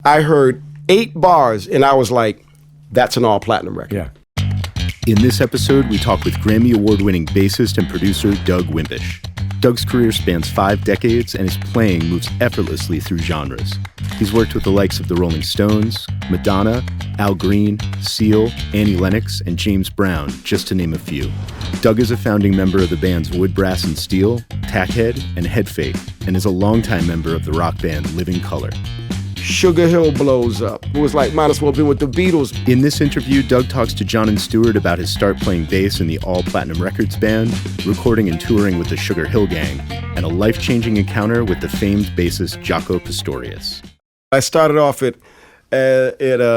I heard 8 bars, and I was like, that's an all-platinum record. Yeah. In this episode, we talk with Grammy Award-winning bassist and producer Doug Wimbish. Doug's career spans 5 decades, and his playing moves effortlessly through genres. He's worked with the likes of the Rolling Stones, Madonna, Al Green, Seal, Annie Lennox, and James Brown, just to name a few. Doug is a founding member of the bands Wood, Brass, and Steel, Tackhead, and Head Fake, and is a longtime member of the rock band Living Colour. Sugarhill blows up. It was like, might as well be with the Beatles. In this interview, Doug talks to John and Stewart about his start playing bass in the All Platinum Records band, recording and touring with the Sugarhill Gang, and a life-changing encounter with the famed bassist Jaco Pastorius. I started off at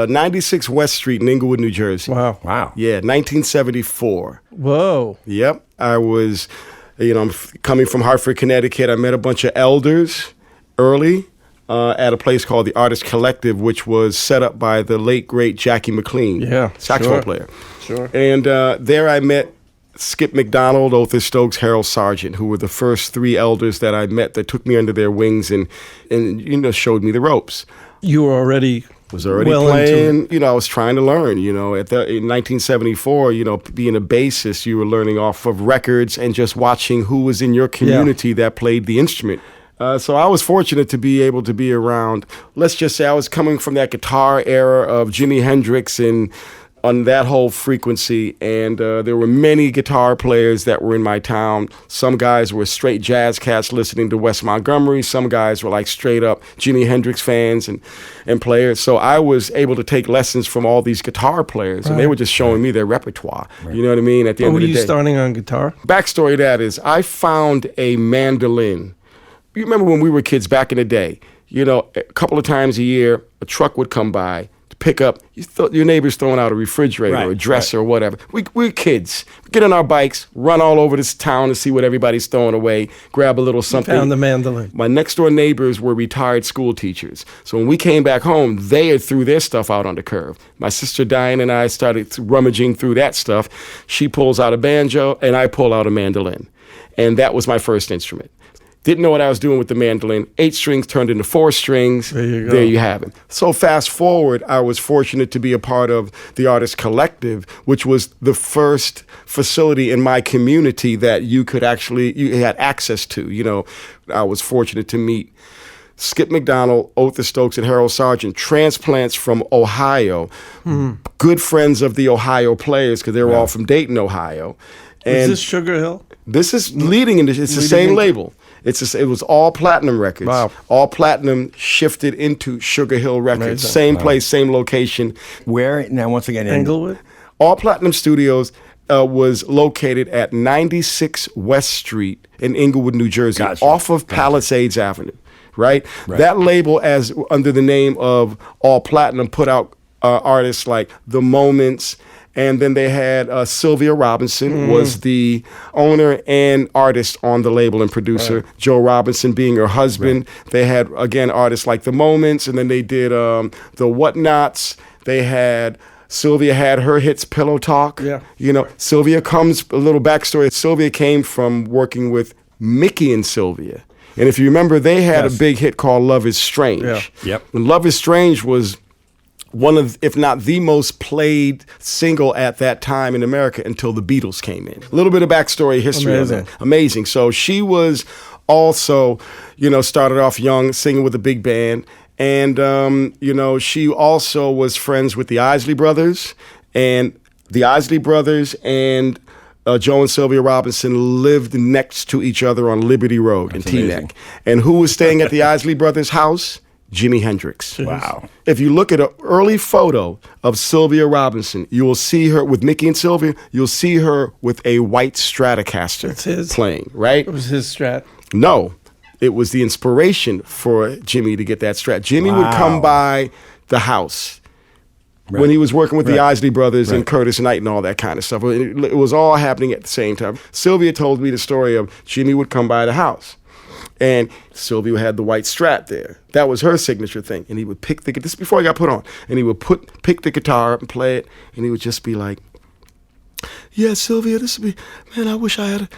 96 West Street in Inglewood, New Jersey. Wow. Yeah, 1974. Whoa. Yep. I was, I'm coming from Hartford, Connecticut. I met a bunch of elders early. At a place called the Artist Collective, which was set up by the late, great Jackie McLean, saxophone player. Sure. And there I met Skip McDonald, Othar Stokes, Harold Sargent, who were the first 3 elders that I met that took me under their wings and showed me the ropes. You were already playing, I was trying to learn, in 1974, being a bassist, you were learning off of records and just watching who was in your community that played the instrument. So I was fortunate to be able to be around. Let's just say I was coming from that guitar era of Jimi Hendrix and on that whole frequency. And there were many guitar players that were in my town. Some guys were straight jazz cats listening to Wes Montgomery. Some guys were like straight up Jimi Hendrix fans and players. So I was able to take lessons from all these guitar players, and they were just showing me their repertoire. Right. You know what I mean? At the end of the day. Were you starting on guitar? Backstory to that is I found a mandolin. You remember when we were kids back in the day, a couple of times a year, a truck would come by to pick up, your neighbor's throwing out a refrigerator or a dresser or whatever. We're kids. We get on our bikes, run all over this town to see what everybody's throwing away, grab a little something. You found the mandolin. My next door neighbors were retired school teachers. So when we came back home, they had threw their stuff out on the curb. My sister Diane and I started rummaging through that stuff. She pulls out a banjo and I pull out a mandolin. And that was my first instrument. Didn't know what I was doing with the mandolin. 8 strings turned into 4 strings. There you go. There you have it. So fast forward, I was fortunate to be a part of the Artist Collective, which was the first facility in my community that you had access to. I was fortunate to meet Skip McDonald, Othar Stokes, and Harold Sargent, transplants from Ohio, good friends of the Ohio players because they were all from Dayton, Ohio. And is this Sugarhill? This is leading into, it's the same label. It was All Platinum Records. Wow. All Platinum shifted into Sugarhill Records. Amazing. Same place, same location. Where, now once again, Englewood? All Platinum Studios was located at 96 West Street in Inglewood, New Jersey, off of Palisades Avenue, right? That label, as under the name of All Platinum, put out artists like The Moments. And then they had Sylvia Robinson was the owner and artist on the label and producer. Right. Joe Robinson being her husband. Right. They had, again, artists like The Moments. And then they did the Whatnots. They had, Sylvia had her hits, Pillow Talk. Yeah. Sylvia comes, a little backstory. Sylvia came from working with Mickey and Sylvia. And if you remember, they had a big hit called Love is Strange. Yeah. Yep. And Love is Strange was one of, if not the most played single at that time in America until the Beatles came in. A little bit of backstory history of that. Amazing. So she was also, started off young, singing with a big band. And, she also was friends with the Isley Brothers. And the Isley Brothers and Joe and Sylvia Robinson lived next to each other on Liberty Road in Teaneck. And who was staying at the Isley Brothers' house? Jimi Hendrix. Wow. If you look at an early photo of Sylvia Robinson, you will see her with Mickey and Sylvia, you'll see her with a white Stratocaster playing, right? It was his Strat. No, it was the inspiration for Jimmy to get that Strat. Jimmy would come by the house when he was working with the Isley Brothers and Curtis Knight and all that kind of stuff. It was all happening at the same time. Sylvia told me the story of Jimmy would come by the house. And Sylvia had the white Strat there. That was her signature thing. And he would pick this before he got put on. And he would pick the guitar up and play it. And he would just be like, yeah, Sylvia, this would be, man, I wish I had,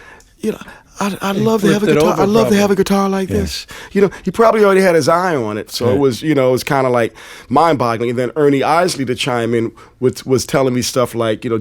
I'd love to have a guitar. I'd love to have a guitar like this. You know, he probably already had his eye on it, so it was, you know, it was kind of like mind-boggling. And then Ernie Isley to chime in was telling me stuff like, you know,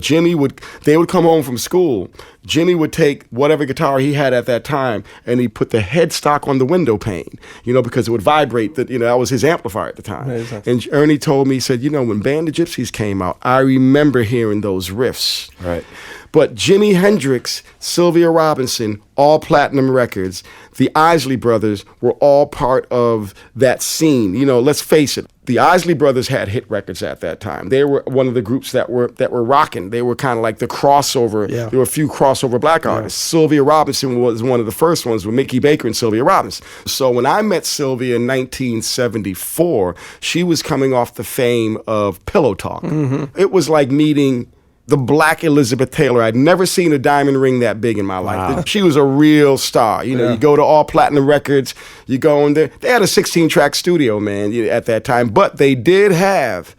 they would come home from school. Jimmy would take whatever guitar he had at that time, and he'd put the headstock on the window pane, you know, because it would vibrate. That, you know, that was his amplifier at the time. Amazing. And Ernie told me, he said, you know, when Band of Gypsies came out, I remember hearing those riffs. Right. But Jimi Hendrix, Sylvia Robinson, all platinum records, the Isley Brothers were all part of that scene. You know, let's face it, the Isley Brothers had hit records at that time. They were one of the groups that were rocking. They were kind of like the crossover. Yeah. There were a few crossover black artists. Sylvia Robinson was one of the first ones with Mickey Baker and Sylvia Robinson. So when I met Sylvia in 1974, she was coming off the fame of Pillow Talk. Mm-hmm. It was like meeting the Black Elizabeth Taylor. I'd never seen a diamond ring that big in my life. Wow. She was a real star. You know, you go to all platinum records, you go in there. They had a 16-track studio, man, at that time, but they did have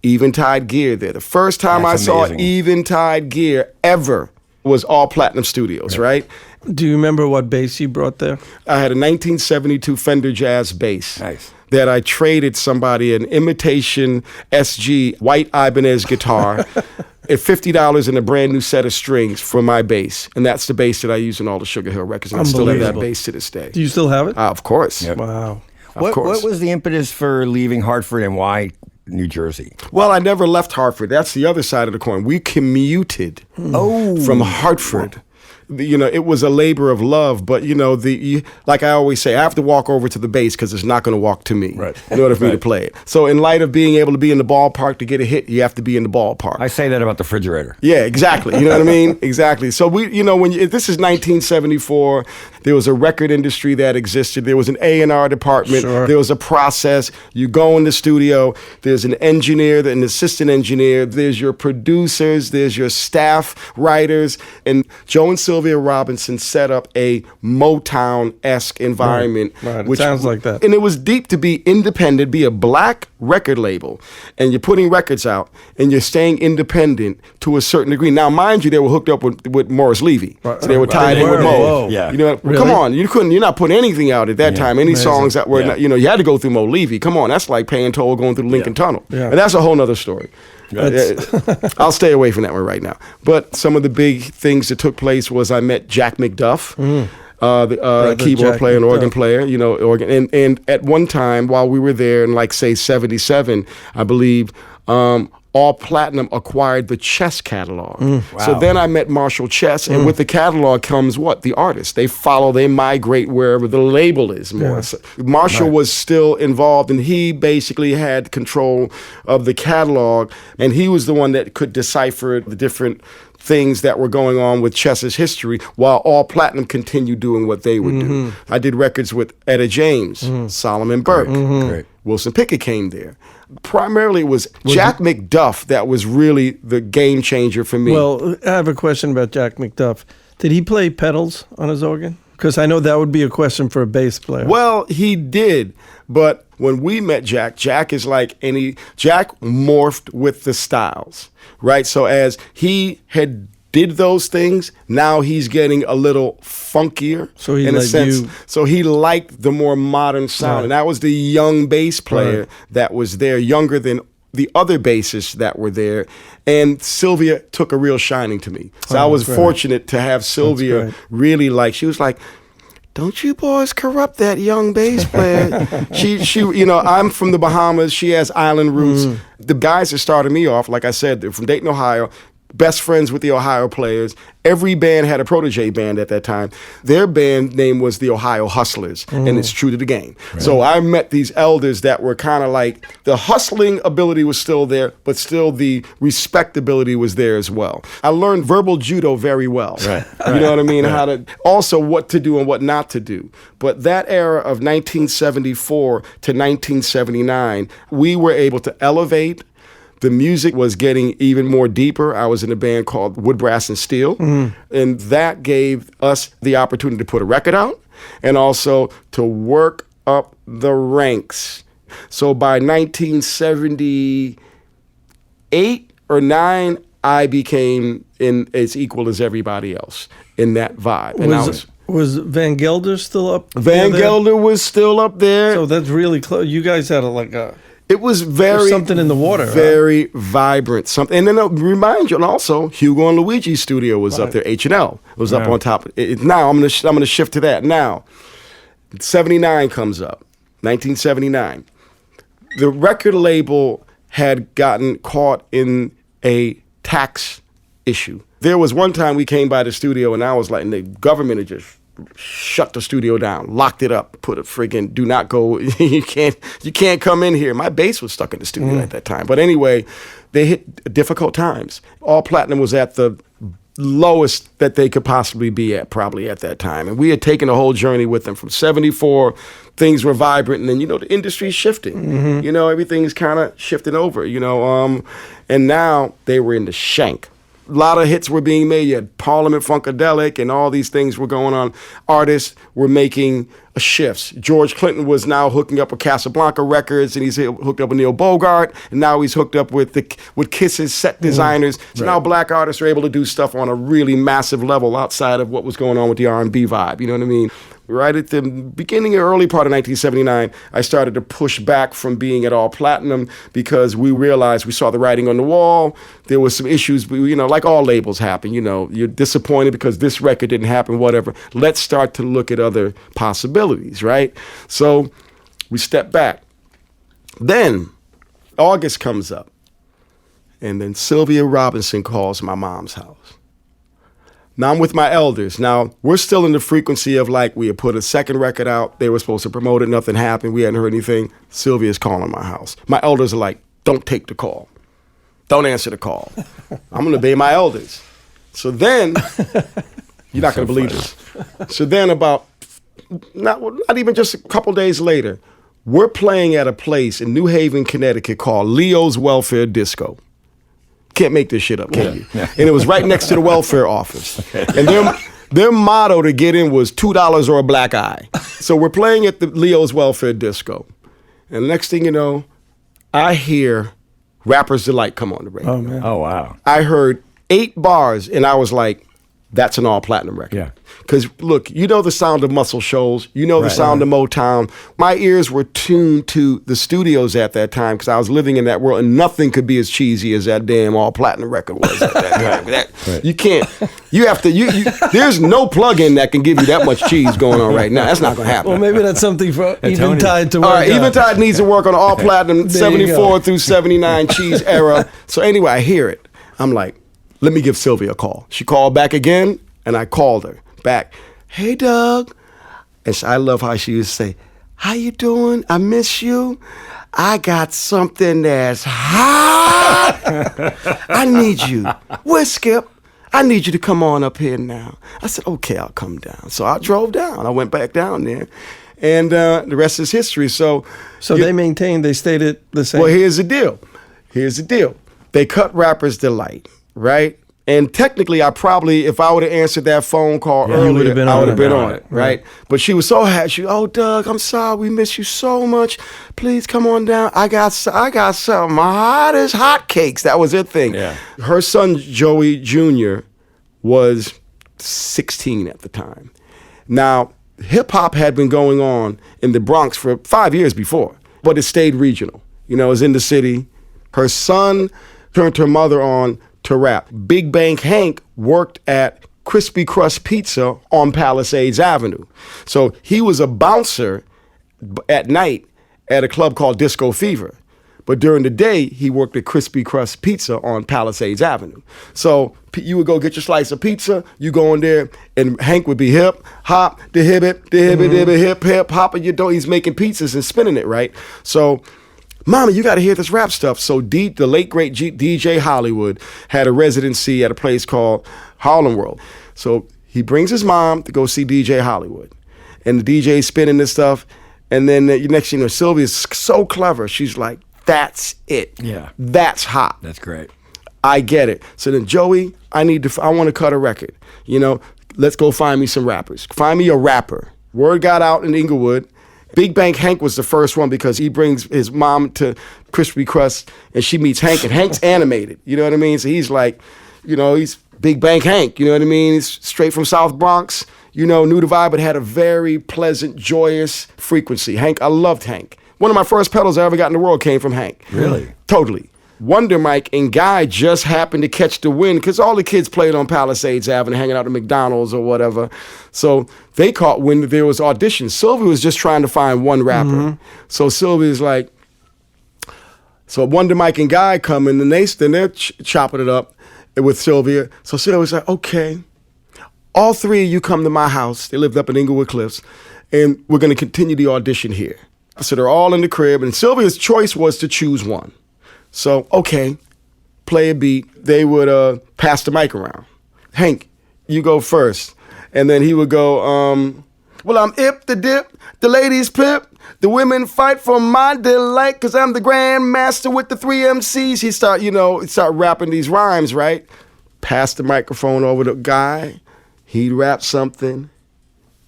Eventide gear there. The first time I saw Eventide gear ever was all platinum studios, right? Do you remember what bass you brought there? I had a 1972 Fender Jazz bass. Nice. That I traded somebody an imitation SG white Ibanez guitar at $50 and a brand new set of strings for my bass. And that's the bass that I use in all the Sugarhill records. And I still have that bass to this day. Do you still have it? Of course. Yep. Wow. What was the impetus for leaving Hartford and why New Jersey? Well, I never left Hartford. That's the other side of the coin. We commuted from Hartford. You know, it was a labor of love, but, you know, like I always say, I have to walk over to the bass because it's not going to walk to me in order for me to play it. So in light of being able to be in the ballpark to get a hit, you have to be in the ballpark. I say that about the refrigerator. Yeah, exactly. You know what I mean? Exactly. So you know, this is 1974, there was a record industry that existed. There was an A&R department. Sure. There was a process. You go in the studio. There's an engineer, an assistant engineer. There's your producers. There's your staff writers. And Joe and Sylvia Robinson set up a Motown-esque environment. Right. It sounds like that. And it was deep to be independent, be a black record label, and you're putting records out, and you're staying independent to a certain degree. Now, mind you, they were hooked up with Morris Levy. So they were tied in with Mo. Yeah. You know, really? Come on, you're not putting anything out at that time. Any songs that were, you know, you had to go through Mo Levy. Come on, that's like paying toll going through the Lincoln Tunnel. Yeah. And that's a whole nother story. I'll stay away from that one right now. But some of the big things that took place was I met Jack McDuff, the keyboard player and organ player, you know, organ. And at one time while we were there in like say 77, I believe, All Platinum acquired the Chess catalog. Wow. So then I met Marshall Chess, and with the catalog comes what? The artist. They migrate wherever the label is more. Yeah. So Marshall was still involved, and he basically had control of the catalog, and he was the one that could decipher the different things that were going on with Chess's history while All Platinum continued doing what they would do. I did records with Etta James, Solomon Burke. Great. Wilson Pickett came there. Primarily it was Jack McDuff that was really the game changer for me. Well, I have a question about Jack McDuff. Did he play pedals on his organ? Because I know that would be a question for a bass player. Well, he did, but when we met Jack is like Jack morphed with the styles, right? So as he had did those things, now he's getting a little funkier, so in a sense. So he liked the more modern sound. And that was the young bass player that was there, younger than the other bassists that were there. And Sylvia took a real shining to me. So I was fortunate to have Sylvia really she was like, don't you boys corrupt that young bass player. she, you know, I'm from the Bahamas. She has island roots. The guys that started me off, like I said, they're from Dayton, Ohio. Best friends with the Ohio players. Every band had a protege band at that time. Their band name was the Ohio Hustlers, and it's true to the game. Right. So I met these elders that were kind of like, the hustling ability was still there, but still the respectability was there as well. I learned verbal judo very well. Right. You know what I mean? How to, also what to do and what not to do. But that era of 1974 to 1979, we were able to elevate. The music was getting even more deeper. I was in a band called Wood, Brass, and Steel, and that gave us the opportunity to put a record out and also to work up the ranks. So by 1978 or 9, I became as equal as everybody else in that vibe. And Was Van Gelder still up? Van Gelder was still up there. So that's really close. You guys had It was very something in the water, very vibrant. Something, and then I'll remind you, and also Hugo and Luigi's studio was up there. H&L was up on top. Now I'm gonna shift to that. Now, 79 comes up, 1979. The record label had gotten caught in a tax issue. There was one time we came by the studio, and I was like, and the government had just shut the studio down, locked it up, put a friggin' do not go, you can't come in here. My bass was stuck in the studio at that time. But anyway, they hit difficult times. All Platinum was at the lowest that they could possibly be at, probably at that time. And we had taken a whole journey with them. From 74, things were vibrant, and then, the industry's shifting. Everything's kind of shifting over, and now they were in the shank. A lot of hits were being made. You had Parliament Funkadelic and all these things were going on. Artists were making shifts. George Clinton was now hooking up with Casablanca Records, and he's hooked up with Neil Bogart, and now he's hooked up with Kiss's set designers. So now black artists are able to do stuff on a really massive level outside of what was going on with the R&B vibe. You know what I mean? Right at the beginning or early part of 1979, I started to push back from being at All Platinum because we realized we saw the writing on the wall. There was some issues, like all labels happen. You're disappointed because this record didn't happen, whatever. Let's start to look at other possibilities, right? So we step back. Then August comes up, and then Sylvia Robinson calls my mom's house. Now I'm with my elders. Now we're still in the frequency of we had put a second record out. They were supposed to promote it. Nothing happened. We hadn't heard anything. Sylvia's calling my house. My elders are like, don't take the call. Don't answer the call. I'm going to obey my elders. So then, you're not going to believe this. So then about, not even just a couple days later, we're playing at a place in New Haven, Connecticut called Leo's Welfare Disco. Can't make this shit up, can you? Yeah. And it was right next to the welfare office. And their motto to get in was $2 or a black eye. So we're playing at the Leo's Welfare Disco. And next thing you know, I hear Rapper's Delight come on the radio. Oh, man. Oh, wow. I heard 8 bars, and I was like, that's an All Platinum record. Yeah. Because, look, the sound of Muscle Shoals. The sound of Motown. My ears were tuned to the studios at that time because I was living in that world, and nothing could be as cheesy as that damn All Platinum record was at that time. You can't. You have to. There's no plug-in that can give you that much cheese going on right now. That's not going to happen. Well, maybe that's something for Eventide to work on. All right, Eventide needs to work on All Platinum 74 through 79 cheese era. So anyway, I hear it. I'm like, let me give Sylvia a call. She called back again, and I called her back. Hey, Doug. And I love how she used to say, how you doing? I miss you. I got something that's hot. I need you. Where's Skip? I need you to come on up here now. I said, okay, I'll come down. So I drove down. I went back down there. And the rest is history. So they maintained, they stayed at the same. Well, here's the deal. They cut Rapper's Delight. Right? And technically, if I would have answered that phone call earlier, I would have been on it, right? But she was so happy. Doug, I'm sorry, we miss you so much. Please come on down. I got something hot as hotcakes. That was her thing. Yeah. Her son, Joey Jr., was 16 at the time. Now, hip-hop had been going on in the Bronx for 5 years before, but it stayed regional. It was in the city. Her son turned her mother on to rap. Big Bank Hank worked at Crispy Crust Pizza on Palisades Avenue. So he was a bouncer at night at a club called Disco Fever. But during the day, he worked at Crispy Crust Pizza on Palisades Avenue. So you would go get your slice of pizza, you go in there, and Hank would be hip, hop, the hip, hip, hop, and he's making pizzas and spinning it, right? So, Mama, you got to hear this rap stuff. So the late, great DJ Hollywood had a residency at a place called Harlem World. So he brings his mom to go see DJ Hollywood. And the DJ's spinning this stuff. And then the next thing you know, Sylvia's so clever. She's like, that's it. Yeah. That's hot. That's great. I get it. So then, Joey, I want to cut a record. Let's go find me some rappers. Find me a rapper. Word got out in Inglewood. Big Bank Hank was the first one because he brings his mom to Crispy Crust and she meets Hank, and Hank's animated. You know what I mean? So he's like, he's Big Bank Hank, you know what I mean? He's straight from South Bronx, you know, knew the vibe, but had a very pleasant, joyous frequency. Hank, I loved Hank. One of my first pedals I ever got in the world came from Hank. Really? Totally. Wonder Mike and Guy just happened to catch the wind because all the kids played on Palisades Avenue, hanging out at McDonald's or whatever. So they caught wind that there was auditions. Sylvia was just trying to find one rapper. So Sylvia's like, so Wonder Mike and Guy come in, and they're chopping it up with Sylvia. So Sylvia's like, okay, all three of you come to my house. They lived up in Inglewood Cliffs, and we're going to continue the audition here. So they're all in the crib, and Sylvia's choice was to choose one. So, okay, play a beat. They would pass the mic around. Hank, you go first. And then he would go, well, I'm Ip the Dip, the ladies pip, the women fight for my delight, because I'm the grand master with the 3 MCs. He start rapping these rhymes, right? Pass the microphone over to Guy. He'd rap something.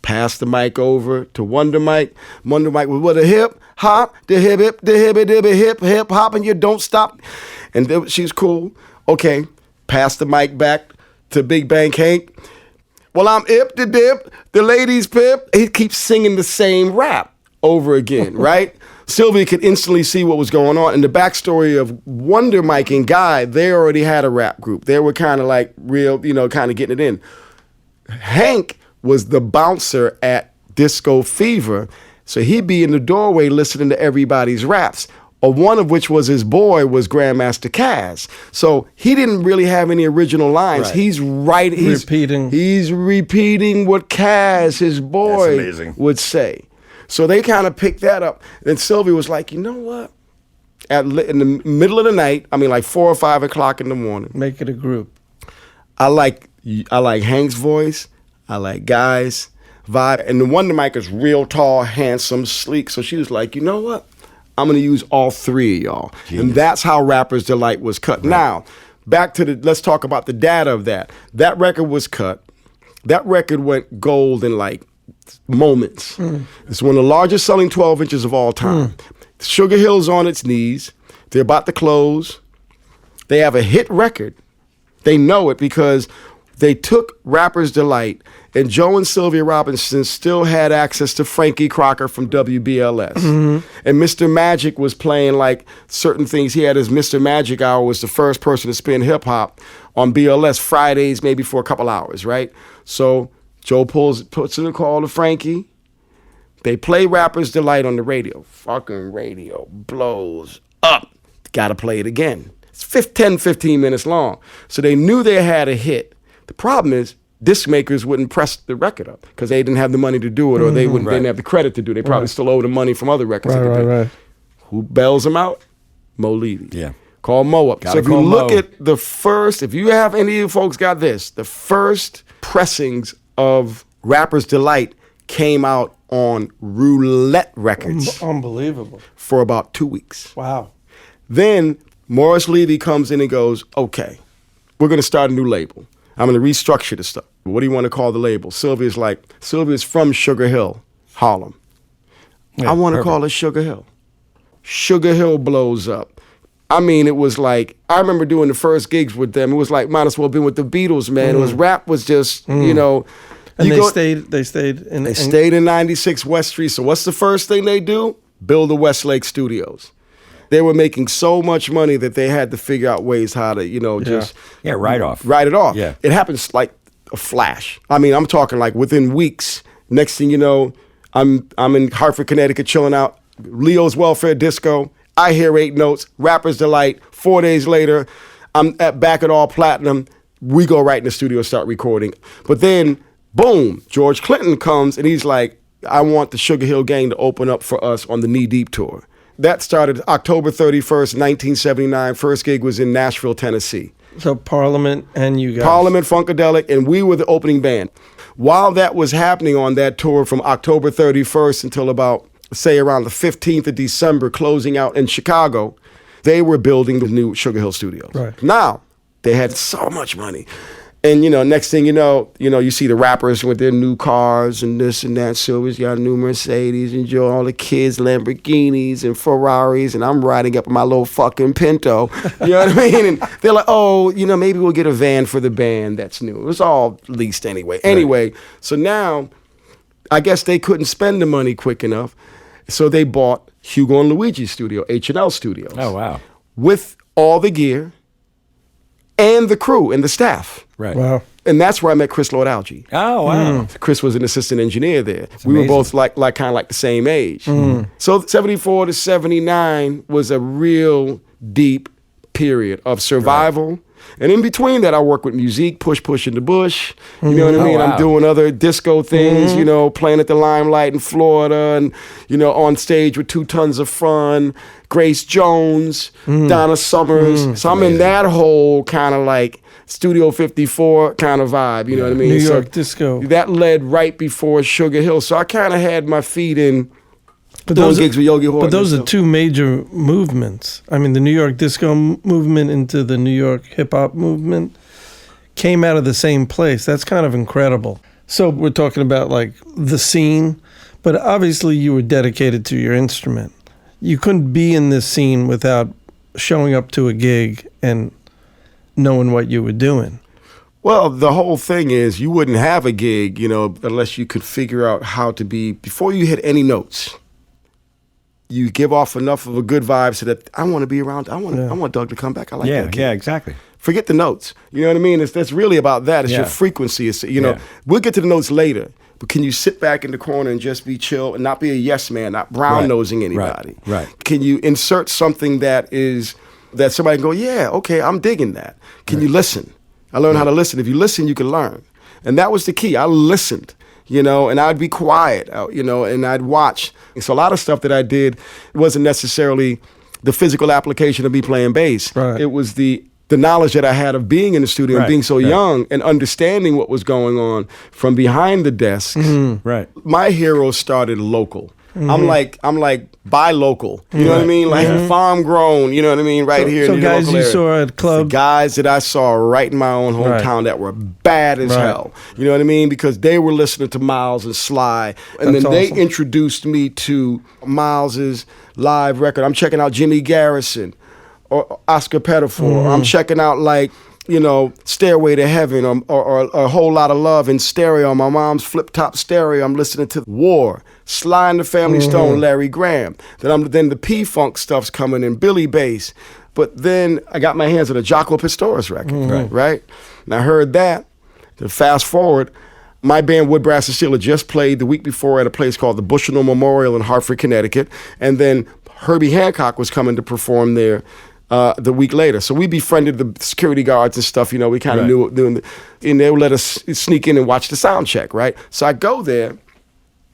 Pass the mic over to Wonder Mike. Wonder Mike was with a hip hop, the hip hip, the hip hop, and you don't stop. And she's cool. Okay, pass the mic back to Big Bang Hank. Well, I'm Ip the Dip, the ladies pip. He keeps singing the same rap over again, right? Sylvia could instantly see what was going on. And the backstory of Wonder Mike and Guy, they already had a rap group. They were kind of like real, kind of getting it in. Hank was the bouncer at Disco Fever. So he'd be in the doorway listening to everybody's raps, or one of which was his boy was Grandmaster Caz. So he didn't really have any original lines. Right. He's repeating what Caz, his boy, would say. So they kind of picked that up. And Sylvia was like, you know what? In the middle of the night, like 4 or 5 o'clock in the morning. Make it a group. I like Hank's voice. I like Guy's vibe. And the Wonder Mike is real tall, handsome, sleek. So she was like, you know what? I'm going to use all three of y'all. Genius. And that's how Rapper's Delight was cut. Right. Now, back to let's talk about the data of that. That record was cut. That record went gold in like moments. It's one of the largest selling 12 inches of all time. Sugarhill's on its knees. They're about to close. They have a hit record. They know it because they took Rapper's Delight, and Joe and Sylvia Robinson still had access to Frankie Crocker from WBLS. And Mr. Magic was playing like certain things. He had his Mr. Magic Hour, was the first person to spin hip-hop on BLS Fridays, maybe for a couple hours, right? So Joe puts in a call to Frankie. They play Rapper's Delight on the radio. Fucking radio blows up. Gotta play it again. It's 10, 15 minutes long. So they knew they had a hit. The problem is disc makers wouldn't press the record up because they didn't have the money to do it, or they didn't have the credit to do it. They probably still owe the money from other records. Right. Who bails them out? Mo Levy. Yeah. Call Mo up. So if you look at the first, if you have any of you folks got this, the first pressings of Rapper's Delight came out on Roulette Records. Unbelievable. For about 2 weeks. Wow. Then Morris Levy comes in and goes, okay, we're going to start a new label. I'm going to restructure the stuff. What do you want to call the label? Sylvia's from Sugar Hill, Harlem. Yeah, I want to call it Sugar Hill. Sugar Hill blows up. It was like, I remember doing the first gigs with them. It was like, might as well have been with the Beatles, man. It was rap was just, And they stayed in 96 West Street. So what's the first thing they do? Build the Westlake Studios. They were making so much money that they had to figure out ways how to, write it off. Yeah. It happens like a flash. I'm talking like within weeks. Next thing you know, I'm in Hartford, Connecticut, chilling out. Leo's Welfare Disco. I hear 8 Notes. Rapper's Delight. 4 days later, I'm back at All Platinum. We go right in the studio, start recording. But then, boom, George Clinton comes and he's like, I want the Sugarhill Gang to open up for us on the Knee Deep tour. That started October 31st, 1979. First gig was in Nashville, Tennessee. So Parliament and you guys. Parliament, Funkadelic, and we were the opening band. While that was happening on that tour from October 31st until about, say, around the 15th of December, closing out in Chicago, they were building the new Sugar Hill Studios. Right. Now, they had so much money. And, next thing you see the rappers with their new cars and this and that. Silver's got a new Mercedes and all the kids Lamborghinis and Ferraris, and I'm riding up in my little fucking Pinto. You know what I mean? And they're like, oh, maybe we'll get a van for the band that's new. It was all leased anyway. Anyway, so now I guess they couldn't spend the money quick enough, so they bought Hugo and Luigi's studio, H&L Studios. Oh, wow. With all the gear and the crew and the staff. Right. Wow. And that's where I met Chris Lord-Alge. Oh, wow. Chris was an assistant engineer there. That's we amazing. were both like kind of like the same age. So 74 to 79 was a real deep period of survival. Right. And in between that, I worked with Musique, Push in the Bush. You know what I mean? Wow. I'm doing other disco things, playing at the Limelight in Florida and, on stage with 2 Tons of Fun, Grace Jones, Donna Summers. So I'm in that whole kind of like Studio 54 kind of vibe, you know what I mean? New York disco. That led right before Sugarhill. So I kind of had my feet in But doing those gigs with Yogi Horton. But those are two major movements. I mean, the New York disco movement into the New York hip-hop movement came out of the same place. That's kind of incredible. So we're talking about like the scene, but obviously you were dedicated to your instrument. You couldn't be in this scene without showing up to a gig and knowing what you were doing. Well, the whole thing is you wouldn't have a gig, unless you could figure out how to be, before you hit any notes, you give off enough of a good vibe so that I want to be around. I want Doug to come back. I like that kid. Yeah, exactly. Forget the notes. You know what I mean? That's really about that. It's your frequency. It's, we'll get to the notes later. But can you sit back in the corner and just be chill and not be a yes man, not brown-nosing anybody? Right. Can you insert something that somebody can go, yeah, okay, I'm digging that. Can you listen? I learned how to listen. If you listen, you can learn. And that was the key. I listened, and I'd be quiet, and I'd watch. And so a lot of stuff that I did wasn't necessarily the physical application of me playing bass. Right. It was the knowledge that I had of being in the studio and being so young and understanding what was going on from behind the desks. Right. My heroes started local. I'm like buy local. You know what I mean? Like farm grown, you know what I mean? Right here in the guys local you area. saw at club. The guys that I saw right in my own hometown that were bad as hell. You know what I mean? Because they were listening to Miles and Sly. And That's then they awesome. introduced me to Miles's live record. I'm checking out Jimmy Garrison or Oscar Pettiford. I'm checking out Stairway to Heaven or A Whole Lot of Love in stereo on my mom's flip-top stereo. I'm listening to War, Sly and the Family Stone, Larry Graham. Then the P-Funk stuff's coming in, Billy Bass. But then I got my hands on a Jaco Pastorius record, right? And I heard that. Then fast forward, my band Wood Brass and Steel had just played the week before at a place called the Bushnell Memorial in Hartford, Connecticut. And then Herbie Hancock was coming to perform there the week later. So we befriended the security guards and stuff, we kind of knew, and they would let us sneak in and watch the sound check, right? So I go there, and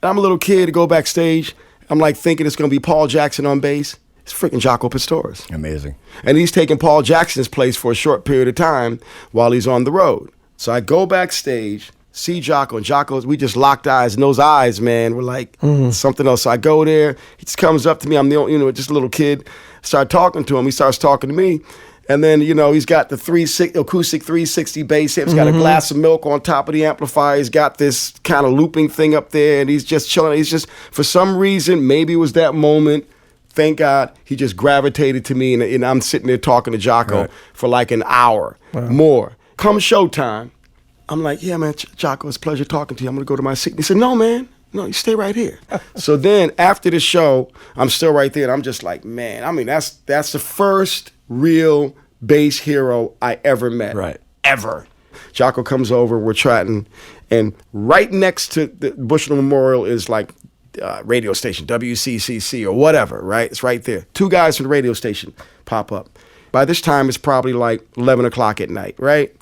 I'm a little kid to go backstage. I'm like thinking it's going to be Paul Jackson on bass. It's freaking Jaco Pastorius. Amazing. And he's taking Paul Jackson's place for a short period of time while he's on the road. So I go backstage, see Jaco, and Jaco's, we just locked eyes, and those eyes, man, were like something else. So I go there, he just comes up to me, I'm the just a little kid, start talking to him, he starts talking to me, and then, he's got the acoustic 360 bass amp, he's got a glass of milk on top of the amplifier, he's got this kind of looping thing up there, and he's just chilling, he's just, for some reason, maybe it was that moment, thank God, he just gravitated to me, and I'm sitting there talking to Jaco for like an hour more. Come showtime, I'm like, yeah, man, Jaco, it's a pleasure talking to you. I'm going to go to my seat. And he said, no, man. No, you stay right here. So then after the show, I'm still right there. And I'm just like, man, I mean, that's the first real bass hero I ever met. Right. Ever. Jaco comes over, we're chatting. And right next to the Bushnell Memorial is like radio station, WCCC or whatever, right? It's right there. 2 guys from the radio station pop up. By this time, it's probably like 11 o'clock at night, right?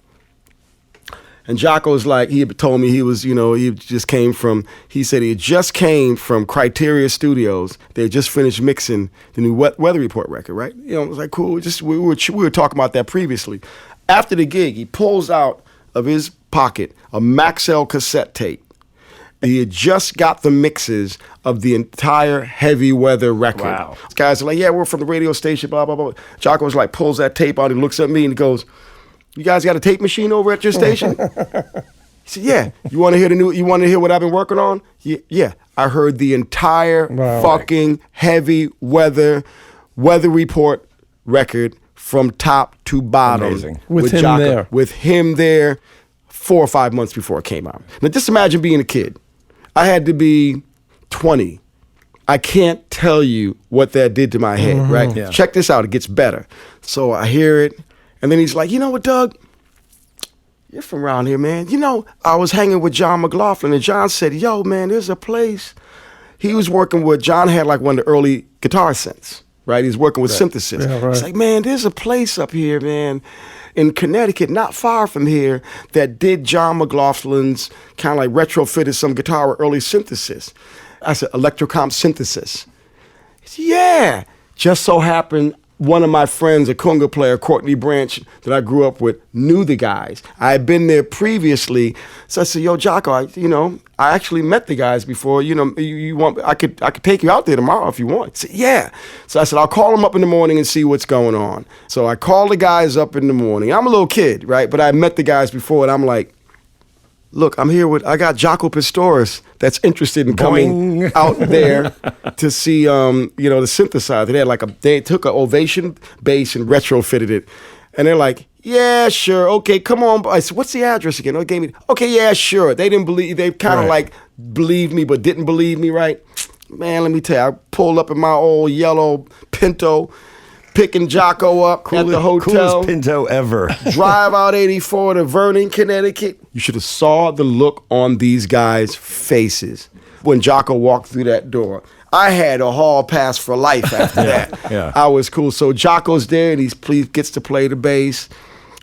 And Jaco's like, he had told me he was, he said he had just came from Criteria Studios. They had just finished mixing the new Weather Report record, right? It was like, cool. We were talking about that previously. After the gig, he pulls out of his pocket a Maxell cassette tape. He had just got the mixes of the entire Heavy Weather record. Wow. These guys are like, yeah, we're from the radio station, blah, blah, blah. Jaco was like, pulls that tape out, he looks at me and he goes, You guys got a tape machine over at your station? He said, yeah. You want to hear what I've been working on? Yeah. I heard the entire fucking heavy weather report record from top to bottom. Amazing. With him Jaco, there. With him there 4 or 5 months before it came out. Now just imagine being a kid. I had to be 20. I can't tell you what that did to my head, right? Yeah. Check this out. It gets better. So I hear it. And then he's like, you know what, Doug? You're from around here, man. You know, I was hanging with John McLaughlin, and John said, yo, man, there's a place. He was working with, John had like one of the early guitar synths, right? He's working with synthesis. Yeah, right. He's like, man, there's a place up here, man, in Connecticut, not far from here, that did John McLaughlin's kind of like retrofitted some guitar with early synthesis. I said, Electrocomp synthesis. He said, yeah. Just so happened, one of my friends, a conga player, Courtney Branch, that I grew up with, knew the guys. I had been there previously. So I said, yo, Jaco, I actually met the guys before. You want, I could take you out there tomorrow if you want. He said, yeah. So I said, I'll call them up in the morning and see what's going on. So I called the guys up in the morning. I'm a little kid, right? But I met the guys before, and I'm like, look, I got Jaco Pastorius that's interested in coming out there to see, the synthesizer. They took an Ovation bass and retrofitted it. And they're like, yeah, sure. Okay, come on. I said, what's the address again? They gave me, okay, yeah, sure. They kind of like believed me, but didn't believe me, right? Man, let me tell you, I pulled up in my old yellow Pinto, picking Jaco up at the hotel. Coolest Pinto ever. Drive out 84 to Vernon, Connecticut. You should have saw the look on these guys' faces when Jaco walked through that door. I had a hall pass for life after that. Yeah. I was cool. So Jaco's there, and he gets to play the bass.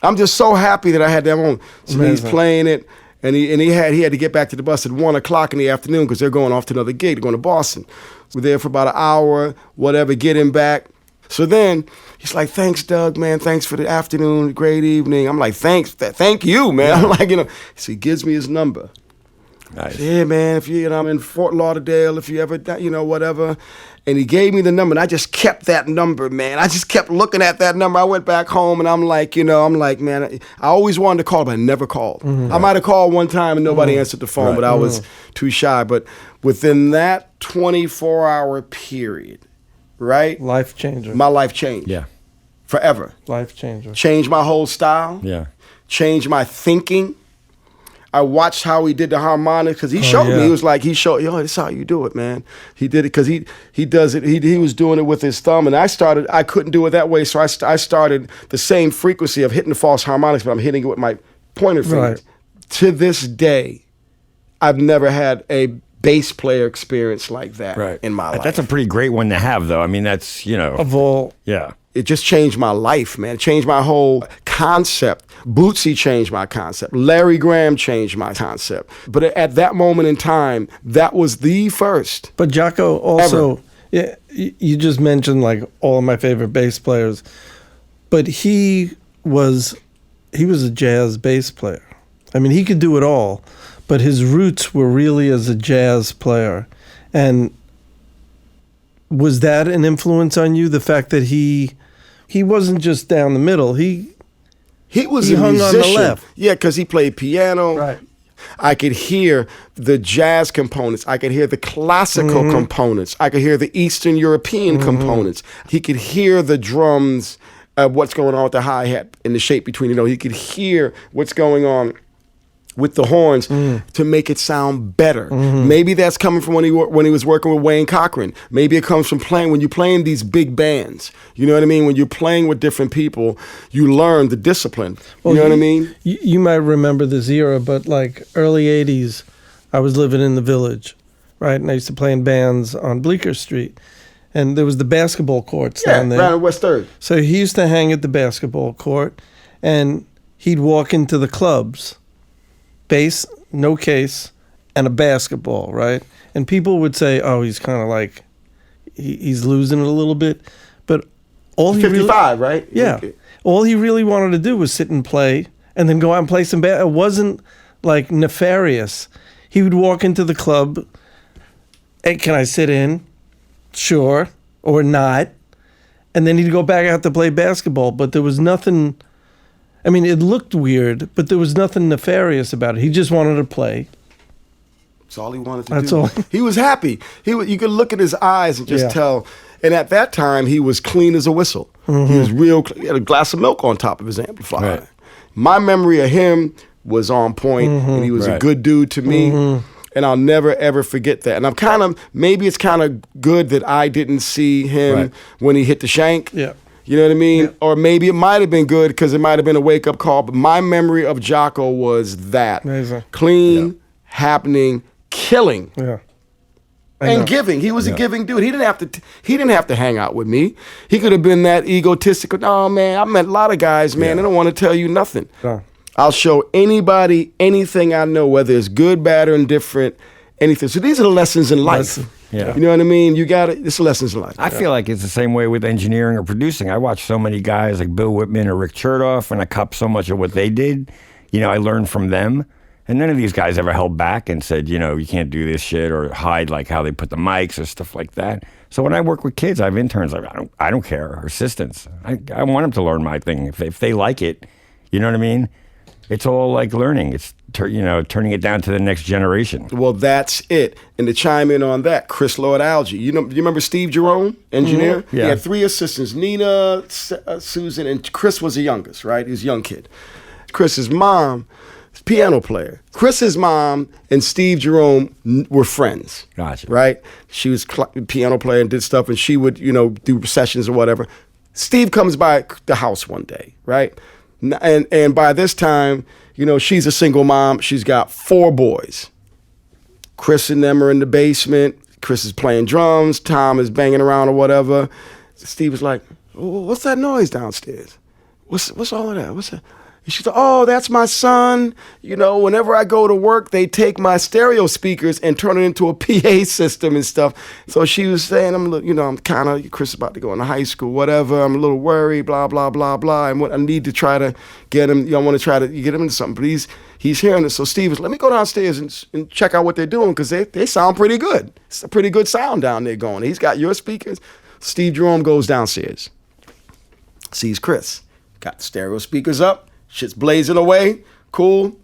I'm just so happy that I had that on. So he's playing it, and he had to get back to the bus at 1 o'clock in the afternoon because they're going off to another gig. They're going to Boston. We're there for about an hour, whatever, get him back. So then he's like, thanks, Doug, man. Thanks for the afternoon. Great evening. I'm like, thank you, man. I'm like, So he gives me his number. Nice. Yeah, man, if I'm in Fort Lauderdale, if you ever, whatever. And he gave me the number, and I just kept that number, man. I just kept looking at that number. I went back home, and I'm like, man, I always wanted to call, but I never called. Mm-hmm. I might have called one time, and nobody answered the phone, but I was too shy. But within that 24-hour period, right? Life changer. My life changed. Yeah. Forever. Life changer. Changed my whole style. Yeah. Changed my thinking. I watched how he did the harmonics because he showed me. He was like, this is how you do it, man. He did it because he does it. He was doing it with his thumb, and I couldn't do it that way, so I started the same frequency of hitting the false harmonics, but I'm hitting it with my pointer fingers. Right. To this day, I've never had a bass player experience like that in my life. That's a pretty great one to have, though. I mean, that's, Of all. Yeah. It just changed my life, man. It changed my whole concept. Bootsy changed my concept. Larry Graham changed my concept. But at that moment in time, that was the first. But Jaco also, you just mentioned like all of my favorite bass players, but he was a jazz bass player. I mean, he could do it all, but his roots were really as a jazz player. And was that an influence on you? The fact that he wasn't just down the middle. He was he a hung musician. on the left. Yeah, because he played piano. Right. I could hear the jazz components. I could hear the classical components. I could hear the Eastern European components. He could hear the drums, what's going on with the hi-hat and the shape between, he could hear what's going on with the horns to make it sound better. Maybe that's coming from when he was working with Wayne Cochran. Maybe it comes from when you're playing these big bands. You know what I mean? When you're playing with different people, you learn the discipline. You know what I mean? You might remember this era, but like early 80s, I was living in the Village, right? And I used to play in bands on Bleecker Street. And there was the basketball courts down there. Around West 3rd. So he used to hang at the basketball court, and he'd walk into the clubs, bass, no case, and a basketball, right? And people would say, oh, he's kind of like, he's losing it a little bit. But all he 55, right? Yeah. Okay. All he really wanted to do was sit and play and then go out and play some It wasn't like nefarious. He would walk into the club, hey, can I sit in? Sure. Or not. And then he'd go back out to play basketball. But there was nothing, I mean, it looked weird, but there was nothing nefarious about it. He just wanted to play. That's all he wanted to That's do. all. He was happy. You could look at his eyes and just Yeah. tell. And at that time, he was clean as a whistle. He was real clean. He had a glass of milk on top of his amplifier. Right. My memory of him was on point, and he was a Right. good dude to me. And I'll never, ever forget that. And maybe it's kind of good that I didn't see him when he hit the shank. Yeah. You know what I mean? Yeah. Or maybe it might have been good because it might have been a wake-up call. But my memory of Jaco was that. Amazing. Clean, happening, killing. Yeah. I know. And giving. He was a giving dude. He didn't have to hang out with me. He could have been that egotistical. No, man, I met a lot of guys, man. They don't want to tell you nothing. No. I'll show anybody anything I know, whether it's good, bad, or indifferent, anything. So these are the lessons in life. Yeah. You know what I mean? You got it. It's lessons in life. I feel like it's the same way with engineering or producing. I watch so many guys like Bill Whitman or Rick Chertoff, and I cop so much of what they did. You know, I learned from them. And none of these guys ever held back and said, you know, you can't do this shit or hide like how they put the mics or stuff like that. So when I work with kids, I have interns. Like, I don't care, or assistants. I want them to learn my thing. If they like it, you know what I mean? It's all like learning. It's turning it down to the next generation. Well, that's it. And to chime in on that, Chris Lord-Alge. You remember Steve Jerome, engineer? Mm-hmm. Yeah. He had 3 assistants, Nina, Susan, and Chris was the youngest, right? He was a young kid. Chris's mom, piano player. Chris's mom and Steve Jerome were friends. Gotcha. Right? She was piano player and did stuff, and she would, do sessions or whatever. Steve comes by the house one day, right? And by this time, she's a single mom. She's got 4 boys. Chris and them are in the basement. Chris is playing drums. Tom is banging around or whatever. Steve was like, "What's that noise downstairs? What's all of that? What's that?" And she's like, "Oh, that's my son. Whenever I go to work, they take my stereo speakers and turn it into a PA system and stuff." So she was saying, I'm kind of, Chris is about to go into high school, whatever. I'm a little worried, blah, blah, blah, blah. And what I need to try to get him, I want to try to get him into something. But he's hearing it. So Steve was, let me go downstairs and check out what they're doing because they sound pretty good. It's a pretty good sound down there going. He's got your speakers. Steve Jerome goes downstairs, sees Chris, got the stereo speakers up. Shit's blazing away, cool.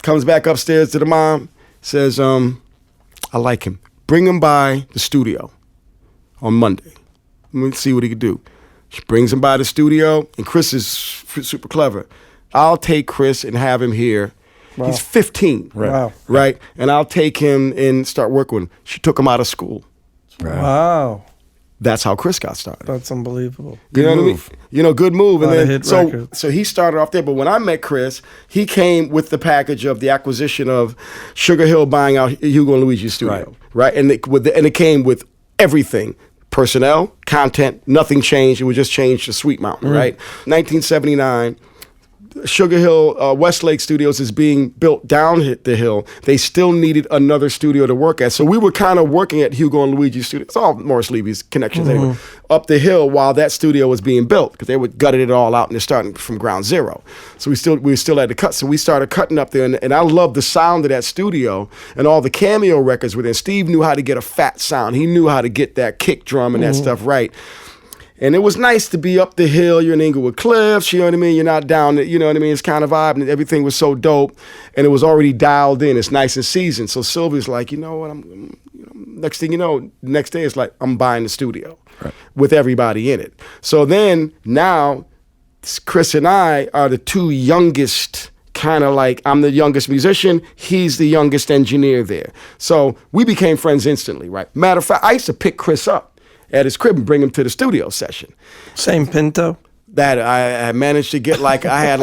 Comes back upstairs to the mom, says, I like him. Bring him by the studio on Monday. Let me see what he can do. She brings him by the studio, and Chris is super clever. I'll take Chris and have him here. Wow. He's 15, Wow. right? And I'll take him and start working with him. She took him out of school. Wow. That's how Chris got started. That's unbelievable. You know what I mean? Good move. And Lot of then hit records. so he started off there. But when I met Chris, he came with the package of the acquisition of Sugarhill buying out Hugo and Luigi's studio, right? And it came with everything. Personnel, content, nothing changed. It was just changed to Sweet Mountain, right? 1979. Sugarhill Westlake Studios is being built down the hill. They still needed another studio to work at. So we were kind of working at Hugo and Luigi's studio. It's all Morris Levy's connections anyway. Up the hill while that studio was being built because they were gutted it all out and they're starting from ground zero. So we still had to cut. So we started cutting up there and I loved the sound of that studio and all the cameo records were there. Steve knew how to get a fat sound. He knew how to get that kick drum and that stuff right. And it was nice to be up the hill. You're in Inglewood Cliffs, you know what I mean? You're not down, you know what I mean? It's kind of vibe, and everything was so dope. And it was already dialed in. It's nice and seasoned. So Sylvia's like, you know what? Next thing you know, next day it's like, I'm buying the studio with everybody in it. So then now, Chris and I are the 2 youngest, kind of like, I'm the youngest musician, he's the youngest engineer there. So we became friends instantly, right? Matter of fact, I used to pick Chris up at his crib and bring him to the studio session. Same Pinto? That I managed to get I had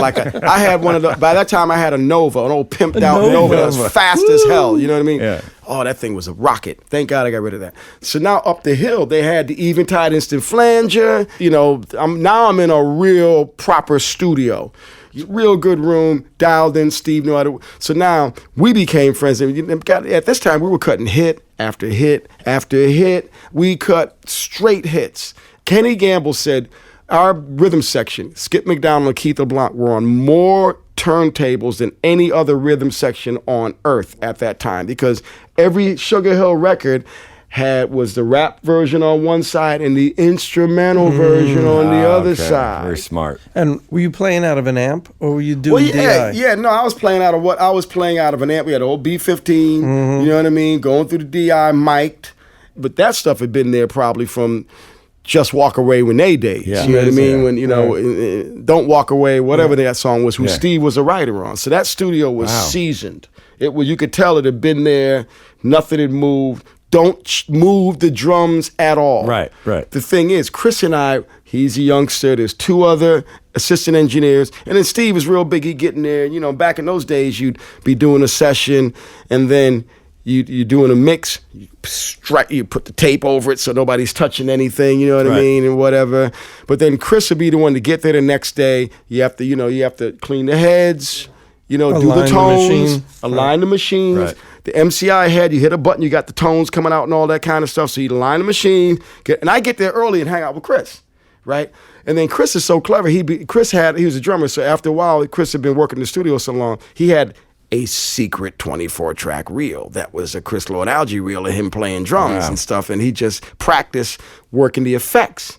one of the, by that time I had a Nova, an old pimped out Nova that was fast as hell, you know what I mean? Yeah. Oh, that thing was a rocket. Thank God I got rid of that. So now up the hill, they had the Eventide Instant Flanger. I'm in a real proper studio. Real good room, dialed in, Steve knew how to. So now we became friends. And at this time, we were cutting hit after hit after hit. We cut straight hits. Kenny Gamble said, our rhythm section, Skip McDonald and Keith LeBlanc, were on more turntables than any other rhythm section on earth at that time because every Sugar Hill record was the rap version on one side and the instrumental version on the other side. Very smart. And were you playing out of an amp or were you doing DI? No, I was playing out of an amp. We had an old B15, you know what I mean, going through the DI, mic'd. But that stuff had been there probably from Just Walk Away when they days. Yeah. You know what I mean? When, you know, Don't Walk Away, whatever that song was, who Steve was a writer on. So that studio was seasoned. It was, you could tell it had been there, nothing had moved. Don't move the drums at all. Right. The thing is, Chris and I, he's a youngster. There's 2 other assistant engineers. And then Steve is real big. He'd get in there. You know, back in those days, you'd be doing a session and then you're doing a mix. You put the tape over it so nobody's touching anything, you know what I mean, and whatever. But then Chris would be the one to get there the next day. You have to clean the heads, do the tones, align the machines. Right. The MCI head, you hit a button, you got the tones coming out and all that kind of stuff. So you align the machine, and I get there early and hang out with Chris, right? And then Chris is so clever. He was a drummer, so after a while, Chris had been working in the studio so long, he had a secret 24-track reel that was a Chris Lord-Alge reel of him playing drums and stuff, and he just practiced working the effects.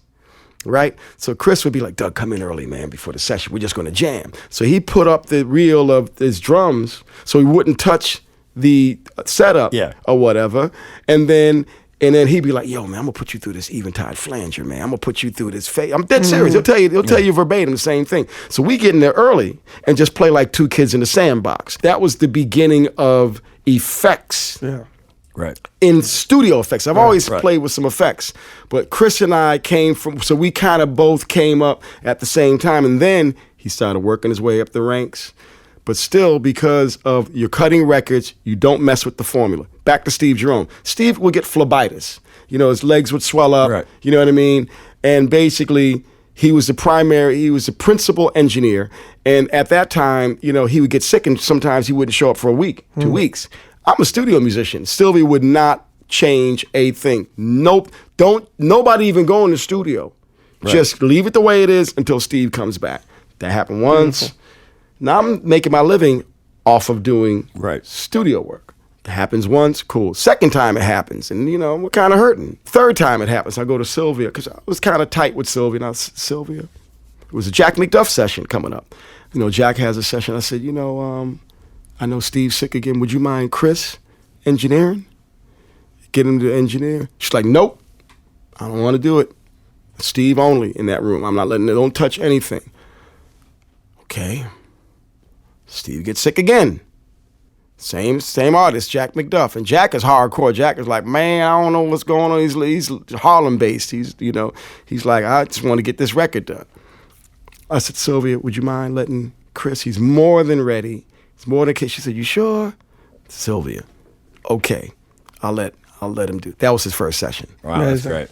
Right? So Chris would be like, Doug, come in early, man, before the session. We're just going to jam. So he put up the reel of his drums so he wouldn't touch the setup or whatever. And then he'd be like, yo, man, I'm going to put you through this Eventide flanger, man. I'm going to put you through this I'm dead serious. He'll tell you verbatim the same thing. So we get in there early and just play like 2 kids in the sandbox. That was the beginning of effects. Yeah. Right. In studio effects. I've always played with some effects, but Chris and I so we kind of both came up at the same time, and then he started working his way up the ranks. But still, because of you're cutting records, you don't mess with the formula. Back to Steve Jerome. Steve would get phlebitis. His legs would swell up. You know what I mean? And basically, he was the principal engineer. And at that time, he would get sick, and sometimes he wouldn't show up for a week, 2 weeks. I'm a studio musician. Sylvia would not change a thing. Nope. Nobody even go in the studio. Right. Just leave it the way it is until Steve comes back. That happened once. Beautiful. Now I'm making my living off of doing studio work. That happens once, cool. Second time it happens, and we're kind of hurting. Third time it happens, I go to Sylvia, because I was kind of tight with Sylvia. Now, Sylvia, it was a Jack McDuff session coming up. Jack has a session. I said, I know Steve's sick again. Would you mind Chris engineering? Get him to engineer. She's like, nope, I don't want to do it. Steve only in that room. I'm not letting it, don't touch anything. Okay. Steve gets sick again. Same artist, Jack McDuff. And Jack is hardcore. Jack is like, man, I don't know what's going on. He's Harlem based. He's like, I just want to get this record done. I said, Sylvia, would you mind letting Chris? He's more than ready. It's more than case. She said, you sure? Sylvia, okay, I'll let him do. That was his first session. Wow, that's great.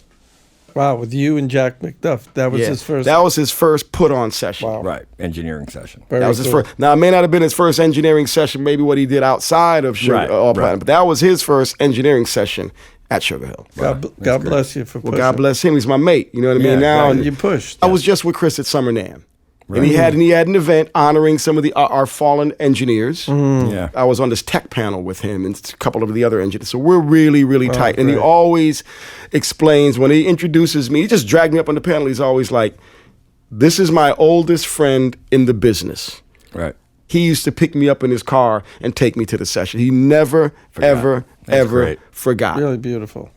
Wow, with you and Jack McDuff, that was his first. That was his first put-on session. Wow. Right, engineering session. Very that was his first. Now, it may not have been his first engineering session, maybe what he did outside of Platinum, but that was his first engineering session at Sugarhill. God bless you for pushing. Well, God bless him. He's my mate. You know what I mean? Now you pushed. I was just with Chris at Summer NAMM. Right. And he had an event honoring some of our fallen engineers. Yeah, I was on this tech panel with him and a couple of the other engineers. So we're really, really tight. Great. And he always explains, when he introduces me, he just dragged me up on the panel. He's always like, this is my oldest friend in the business. Right. He used to pick me up in his car and take me to the session. He never, ever forgot. Really beautiful.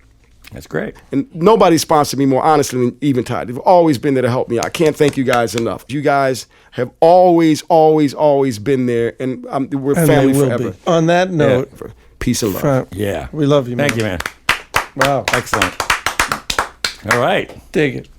That's great. And nobody sponsored me more honestly than Eventide. They've always been there to help me out. I can't thank you guys enough. You guys have always been there, and we're family forever. On that note, peace and love. Yeah. We love you, man. Thank you, man. Wow. Excellent. All right. Dig it.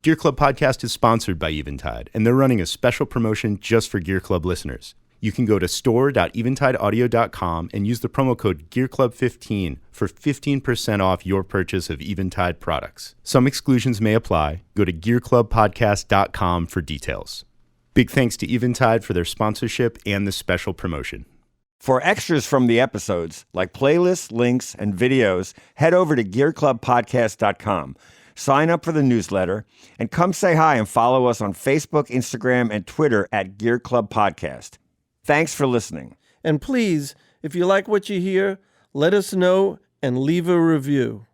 Gear Club Podcast is sponsored by Eventide, and they're running a special promotion just for Gear Club listeners. You can go to store.eventideaudio.com and use the promo code GearClub15 for 15% off your purchase of Eventide products. Some exclusions may apply. Go to GearClubPodcast.com for details. Big thanks to Eventide for their sponsorship and the special promotion. For extras from the episodes, like playlists, links, and videos, head over to GearClubPodcast.com. Sign up for the newsletter, and come say hi and follow us on Facebook, Instagram, and Twitter at Gear Club Podcast. Thanks for listening. And please, if you like what you hear, let us know and leave a review.